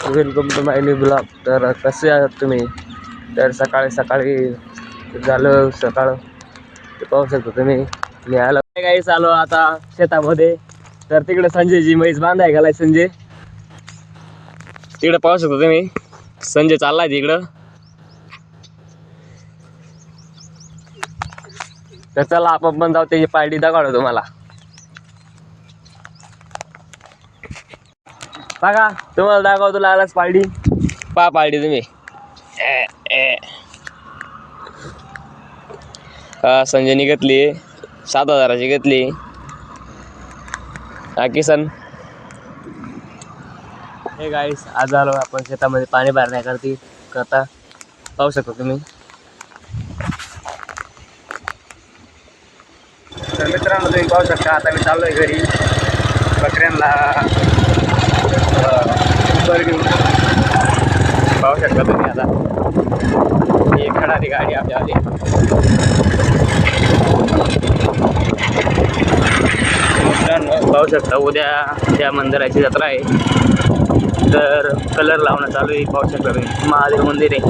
Welcome to my new blog. तर कसे आहात तुम्ही? तर सकाळी सकाळी झालं सकाळ ते पाहू शकता तुम्ही. मी आलो काही चालू आता शेतामध्ये. तर तिकडे संजयजी म्हैस बांधाय गेलाय. संजय तिकडे पाहू शकता तुम्ही. संजय चाललाय तिकडं. तर चला आपण पण जाऊ. त्याची पार्टी दाखवतो तुम्हाला. बघा तुम्हाला दाखवतो लागलाच पार्टी. पहा पार्टी तुम्ही. संजयने घेतली 7,000ची घेतली. हा किसन. हे गाईस आज आलो आपण शेतामध्ये पाणी करता पाहू शकता तुम्ही. तर मित्रांनो तुम्ही पाहू शकता आता मी चाललोय घरी बकऱ्यांना घेऊन. पाहू शकता तुम्ही आता ही खडारी गाडी आपल्या आली. मित्रांनो पाहू शकता उद्या त्या मंदिराची जत्रा आहे. तर कलर लावणं चालू आहे. पाहू शकता तुम्ही महादेव मंदिर आहे.